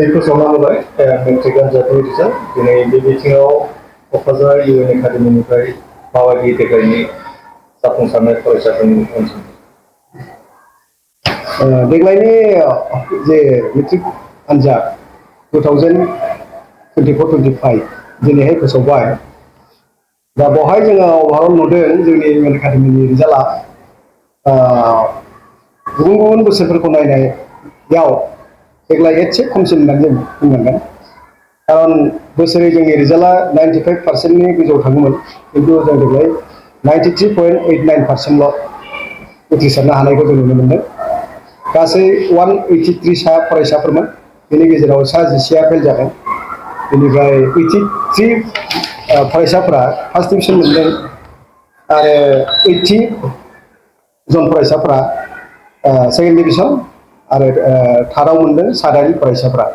फोसावनांबाय matric आनजादनि result दिनै बे बिथिङाव क'क्राझार इउएन एकाडेमिनिफ्राय माबायदि देग्लायनि जाफुंसारनाय फरायसाफोरनि अनजिमा देग्लायनि जे मेट्रिक आनजाद 2024-25 दिनैहाय फोसावबाय दा बेवहाय जोङो अभारअल नुदों जोंनि इउएन एकाडेमिनि रिजाल्टआ गुबुन गुबुन बोसोरफोरखौ नायनायाव देग्लाय एसे खमसिन होननानै जों बुंनांगोन खारन बोसोरै जोंनि रिजाल्टआ 95%नि गोजौआव थाङोमोन किन्तु जों देग्लाय 93.89%ल' उथ्रिसारनो हानायखौ जों नुनो मोनदों गासै 183 सा फरायसाफोरमोन बेनि गेजेराव सा 10आ फेल जादों बेनिफ्राय 83 फरायसाफोरा फार्स्ट डिभिजन मोनदों आरो 80 जन फरायसाफोरा सेकेन्ड डिभिजन आरो थार्डआव मोनदों 7 फरायसाफोरा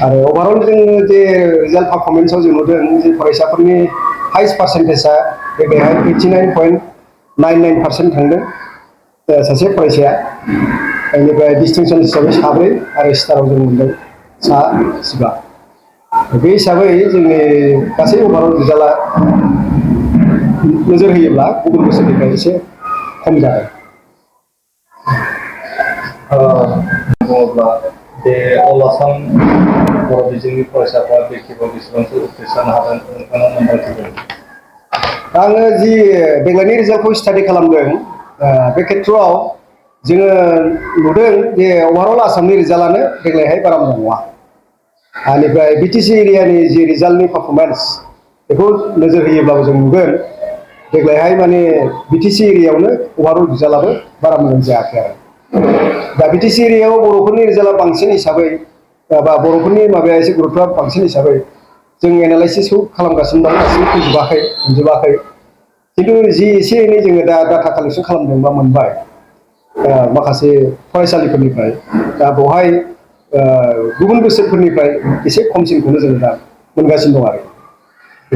आरो अभारअल जोङो जे रिजाल्ट पारफरमेन्सआव जों नुदों जे फरायसाफोरनि हाइस्ट पार्सेन्टेजआ देग्लायहाय 89.99% थांदों सासे फरायसाया बेनिफ्राय डिस्टिंसन हिसाबै 7 आरो स्टाराव जों मोनदों सा 15 बे हिसाबै जोंनि गासै अभारअल रिजाल्टआ नोजोर होयोब्ला गुबुन बोसोरनिफ्राय एसे खम जादों बुङोब्ला बे अल आसाम बर' बिजोंनि फरायसाफ्रा बे खेबाव बेसेबांसो उथ्रिसारनो हादों नोंथाङा मोनदांथिदों आङो जि देग्लायनि रिजाल्टखौ स्टाडि खालामदों बे खेत्रआव जोङो नुदों जे अभारअल आसामनि रिजाल्टआनो देग्लायहाय बारा मोजां नङा बेनिफ्राय बिटिसि एरियानि जि रिजाल्टनि पारफरमेन्स बेखौ नोजोर होयोब्लाबो जों नुगोन देग्लायहाय माने बिटिसि एरियायावनो अभारअल रिजाल्टआबो बारा मोजां जायाखै आरो दा बिटिसि एरियायाव बर'फोरनि रिजाल्टआ बांसिन हिसाबै बा बर'फोरनि माबाया एसे गुरुत्वआ बांसिन हिसाबै जों एनालाइसिसखौ खालामगासिनो दं दासिम मोनजोबाखै खिन्थु जि एसे एनै जोङो दा डाटा कालेक्सन खालामदों बा मोनबाय माखासे फरायसालिफोरनिफ्राय दा बेवहाय गुबुन बोसोरफोरनिफ्राय एसे खमसिनखौनो जों दा मोनगासिनो दं आरो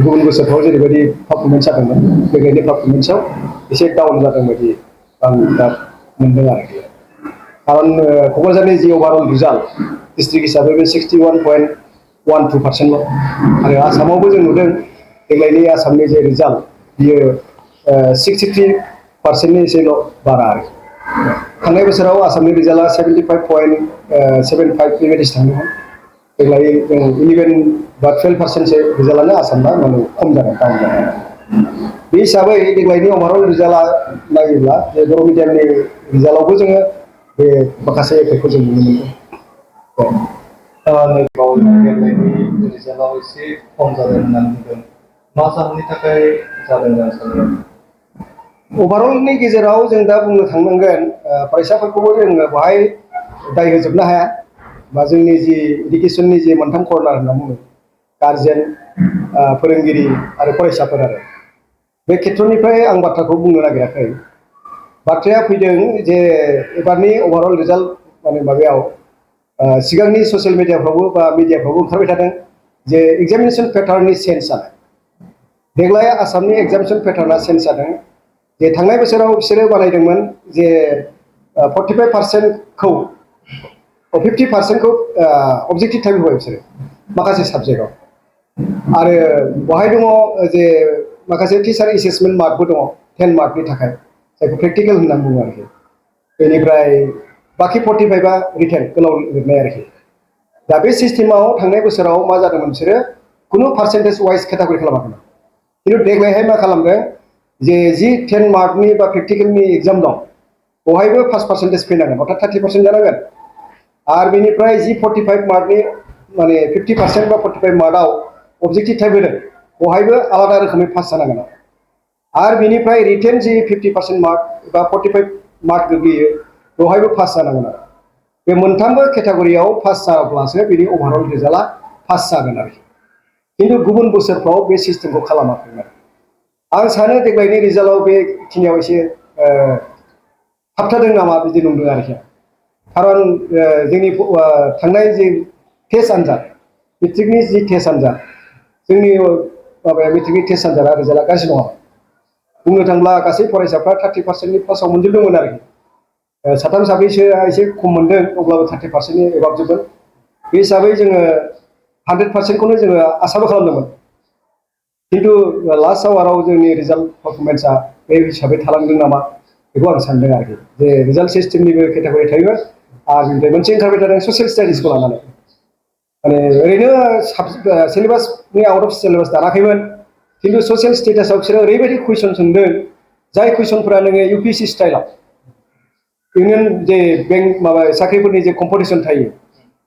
गुबुन बोसोरफ्राव जेरैबायदि पारफरमेन्स जादोंमोन देग्लायनि पारफरमेन्सआव एसे डाउन जादों बायदि आं दा मोनदों आरोखि खारन क'क्राझारनि जि अभारअल रिजाल्ट डिस्ट्रिक्ट हिसाबै बे 61.12%ल' आरो आसामावबो जों नुदों देग्लायनि आसामनि जे रिजाल्ट बियो 63%नि एसेल' बारा आरो थांनाय बोसोराव आसामनि रिजाल्टआ 75.75 बेबायदिसो थांदोंमोन देग्लाय जों 11 बा 12%सो रिजाल्टआनो आसामना माने खम जादों डाउन जादों बे हिसाबै देग्लायनि अभारअल रिजाल्टआ नायोब्ला जे बर' मिडियामनि रिजाल्टआवबो जोङो बे माखासे एफेक्टखौ जों नुनो मोनदों देग्लायनि रिजाल्टआव एसे खम जादों होननानै बुंदों मा जाहोननि थाखाय जादों होनना सानो अभारअलनि गेजेराव जों दा बुंनो थांनांगोन फरायसाफोरखौबो जोङो बेवहाय दाय होजोबनो हाया बा जोंनि जि इडुकेसननि जि मोनथाम कर्नार होनना बुङो गार्जेन फोरोंगिरि आरो फरायसाफोर आरो बे खेत्रनिफ्राय आं बाथ्राखौ बुंनो नागिराखै बाथ्राया फैदों जे एबारनि अभारअल रिजाल्ट माने माबायाव सिगांनि ससियेल मिडियाफ्रावबो बा मिडियाफ्रावबो ओंखारबाय थादों जे एग्जामिनेसन पेटार्ननि चेन्ज जानाय देग्लाय आसामनि एग्जामिनेसन पेटार्नआ चेन्ज जादों जे थांनाय बोसोराव बिसोरो बानायदोंमोन जे 45%खौ 50%खौ अबजेक्टिभ टाइप होबाय बिसोरो माखासे साबजेक्टआव आरो बेवहाय दङ जे माखासे टिचार एसेसमेन्ट मार्कबो दङ 10 मार्कनि थाखाय जायखौ प्रेक्टिकेल होनना बुङो आरोखि बेनिफ्राय बाखि 45आ रिटेन गोलाव लिरनाय आरोखि दा बे सिस्टेमाव थांनाय बोसोराव मा जादोंमोन बिसोरो खुनु पार्सेन्टेज वाइज केटागरि खालामाखैमोन खिन्थु देग्लायहाय मा खालामदों जे जि 10 मार्कनि बा प्रेक्टिकेलनि एग्जाम दं बेवहायबो 5% फैनांगोन अर्थात 30% जानांगोन आरो बेनिफ्राय जि 45 मार्कनि माने 50% बा 45 मार्कआव अबजेक्टिभ टाइप होदों बेवहायबो आलादा रोखोमै पास जानांगोन आरो बेनिफ्राय रिटेन जि 50% मार्क बा 45 मार्क गोग्लैयो बेवहायबो पास जानांगोन आरो बे मोनथामबो केटागरियाव पास जाब्लासो बेनि अभारअल रिजाल्टआ पास जागोन आरोखि खिन्थु गुबुन बोसोरफ्राव बे सिस्टेमखौ खालामाखैमोन आं सानो देग्लायनि रिजाल्टआव बेखिनियाव एसे थाबथादों नामा बिदि नंदों आरोखि खारन जोंनि थांनाय जि टेस्ट आनजाद मेट्रिकनि जि टेस्ट आनजाद जोंनि माबाया मेट्रिकनि टेस्ट आनजादा रिजाल्टआ गाज्रि नङा बुंनो थांब्ला गासै फरायसाफ्रा 30%नि पासाव मोनजोबदोंमोन आरोखि साथाम साब्रैसोआ एसे खम मोनदों अब्लाबो 30%नि एबाब जोबगोन बे हिसाबै जोङो 100%खौनो जोङो आसाबो खालामदोंमोन खिन्थु लास्ट आवाराव जोंनि रिजाल्ट पारफरमेन्सआ बे हिसाबै थालांदों नामा बेखौ आं सानदों आरोखि जे रिजाल्ट सिस्टेमनिबो केटेगरि थायो आरो बेनिफ्राय मोनसे ओंखारबाय थादों ससियेल स्टाडिसखौ लानानै माने ओरैनो सिलेबासनि आउट अफ सिलेबास दानाखैमोन खिन्थु ससियेल स्टेटासआव बिसोरो ओरैबायदि कुइसन सोंदों जाय कुइसनफोरा नोङो इउपिएससि स्टाइलाव इउनियन जे बेंक माबा साख्रिफोरनि जे कम्पिटिसन थायो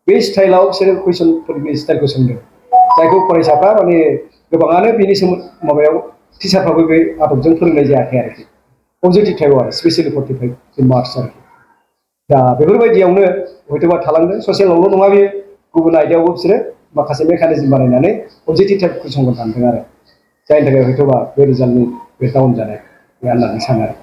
बे स्टाइलाव बिसोरो कुइसनफोरनि स्टाइलखौ सोंदों जायखौ फरायसाफ्रा माने गोबाङानो बेनि माबायाव टिचारफ्राबो बे आदबजों फोरोंनाय जायाखै आरोखि पजिटिभ टाइपआव आरो स्पेसियेलि 45 मार्क्स आरोखि दा बेफोरबायदियावनो हयथ'बा थालांदों ससियेलावल' नङा बेयो गुबुन आयदायावबो बिसोरो माखासे मेकानिजम बानायनानै पजिटिभ टाइप कुइसनखौ दानदों आरो जायनि थाखाय हयथ'बा बे रिजाल्टनि बे डाउन जानाय होननानै सानो आरो